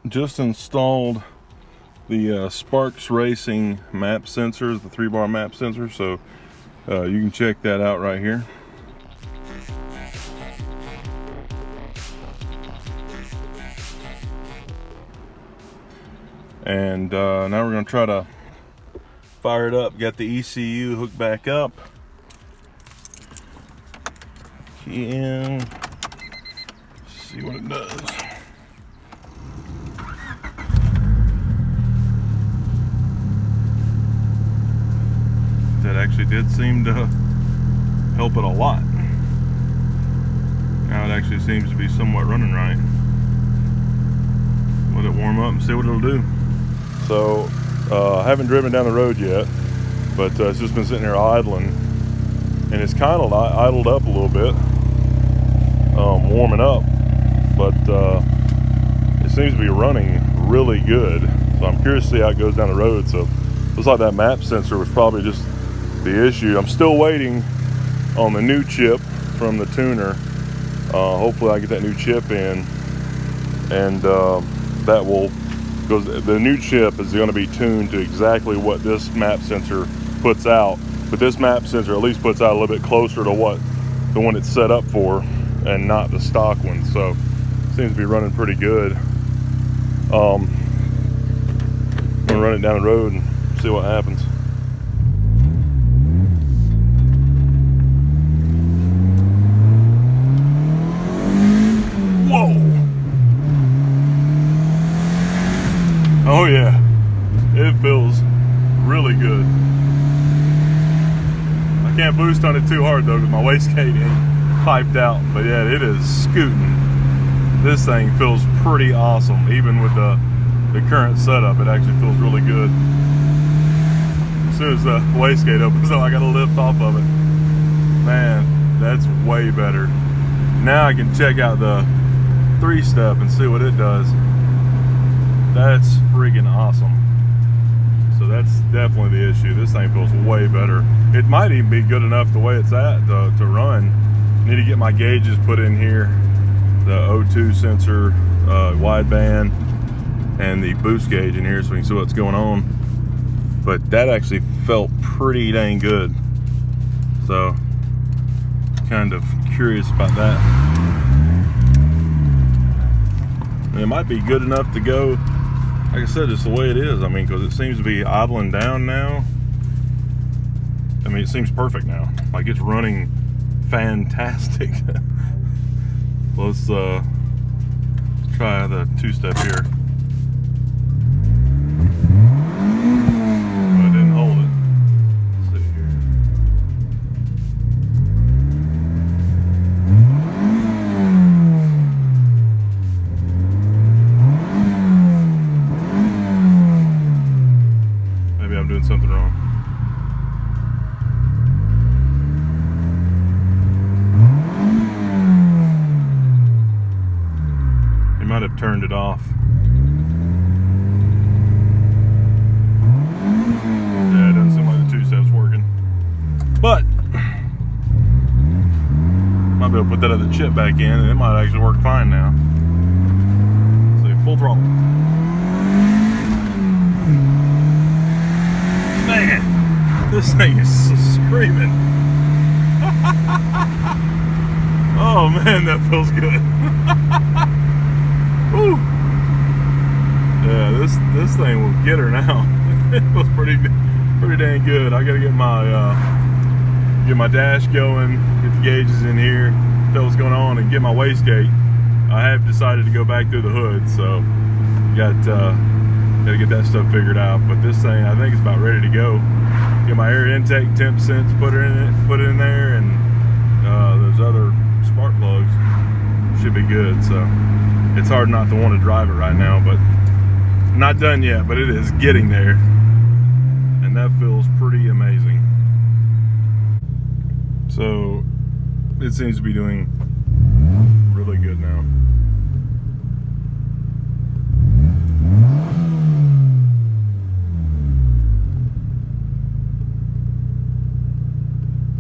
just installed the Sparks Racing map sensors, the 3-bar map sensor, so you can check that out right here. And now we're going to try to fire it up. Got the ECU hooked back up. Key in. See what it does. That actually did seem to help it a lot. Now it actually seems to be somewhat running right. Let it warm up and see what it'll do. So I haven't driven down the road yet, but it's just been sitting here idling, and it's kind of idled up a little bit, warming up, but it seems to be running really good. So I'm curious to see how it goes down the road. So looks like that map sensor was probably just the issue. I'm still waiting on the new chip from the tuner. Hopefully I get that new chip in, and that will, because the new chip is going to be tuned to exactly what this map sensor puts out. But this map sensor at least puts out a little bit closer to what the one it's set up for, and not the stock one. So it seems to be running pretty good. I'm gonna run it down the road and see what happens. Oh yeah, it feels really good. I can't boost on it too hard though because my wastegate ain't piped out, but yeah, it is scooting. This thing feels pretty awesome. Even with the current setup, it actually feels really good. As soon as the wastegate opens up, I gotta lift off of it. Man, that's way better. Now I can check out the 3-step and see what it does. That's freaking awesome. So that's definitely the issue. This thing feels way better. It might even be good enough the way it's at to run. Need to get my gauges put in here. The O2 sensor, wideband, and the boost gauge in here so we can see what's going on. But that actually felt pretty dang good. So kind of curious about that. And it might be good enough to go, like I said, just the way it is. I mean, because it seems to be idling down now. I mean, it seems perfect now. Like, it's running fantastic. Let's try the 2-step here. I didn't hold it. Let's see here. Maybe I'm doing something wrong. He might have turned it off. Yeah, it doesn't seem like the 2-step's working. But might be able to put that other chip back in and it might actually work fine now. See, full throttle. Man, this thing is screaming. Oh man, that feels good. Woo. Yeah, this thing will get her now. It feels pretty dang good. I gotta get my dash going, get the gauges in here, tell what's going on, and get my wastegate. I have decided to go back through the hood, so gotta get that stuff figured out. But this thing, I think, is about ready to go. Get my air intake temp sense put it in there, and those other spark plugs should be good. So it's hard not to want to drive it right now, but not done yet, but it is getting there, and that feels pretty amazing. So it seems to be doing really good now.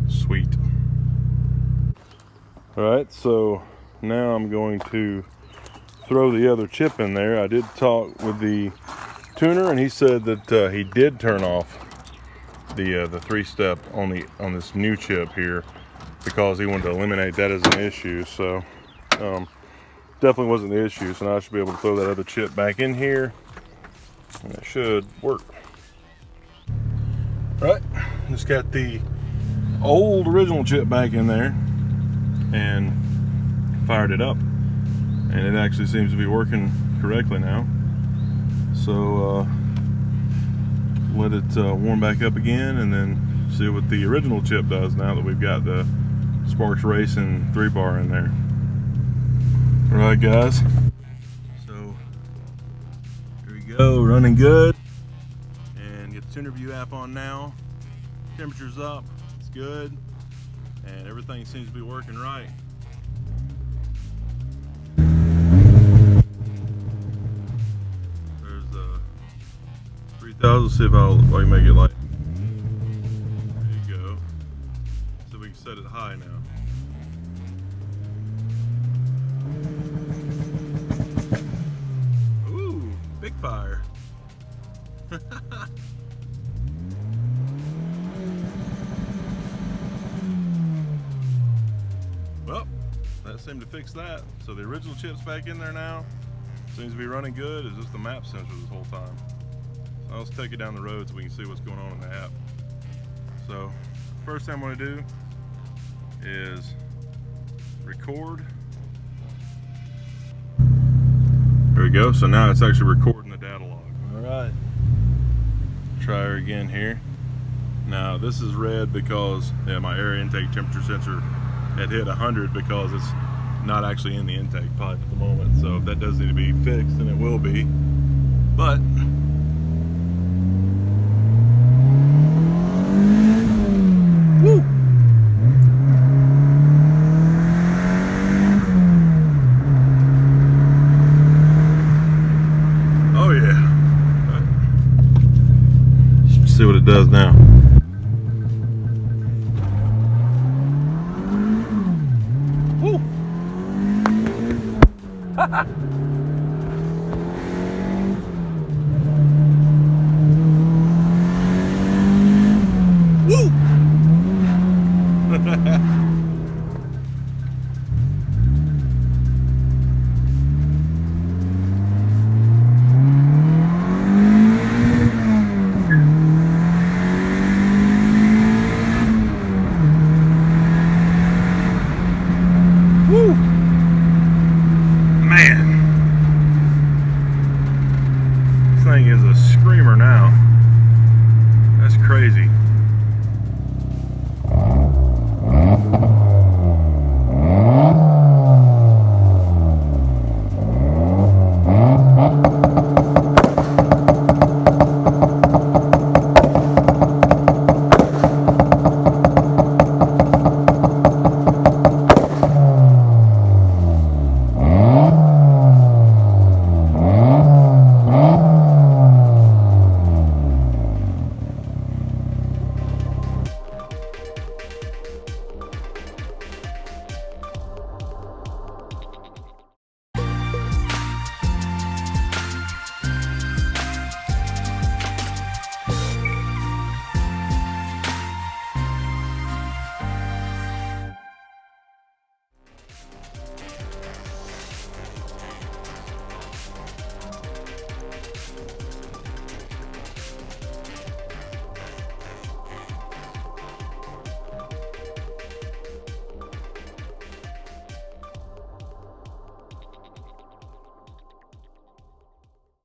Sweet. All right, so now I'm going to throw the other chip in there, I did talk with the tuner, and he said that he did turn off the 3-step on this new chip here because he wanted to eliminate that as an issue. So definitely wasn't the issue. So now I should be able to throw that other chip back in here, and it should work. Right, just got the old original chip back in there and fired it up, and it actually seems to be working correctly now. So let it warm back up again, and then see what the original chip does now that we've got the Sparks Racing 3-bar in there. All right, guys, so here we go, running good. Get the TunerView app on now. Temperature's up, it's good, and everything seems to be working right. There's the 3000. See if I can make it light. There you go. So we can set it high now. Ooh, big fire. Well, that seemed to fix that. So the original chip's back in there now. Seems to be running good. It's just the map sensor this whole time. So let's take it down the road so we can see what's going on in the app. So first thing I'm going to do is record. There we go. So now it's actually recording the data log. All right. Try her again here. Now this is red because my air intake temperature sensor had hit 100 because it's not actually in the intake pipe at the moment. So if that does need to be fixed, then it will be. But woo! Oh yeah. Let's see what it does now. Woo! Woo! Woo! Man, this thing is a screamer now. That's crazy.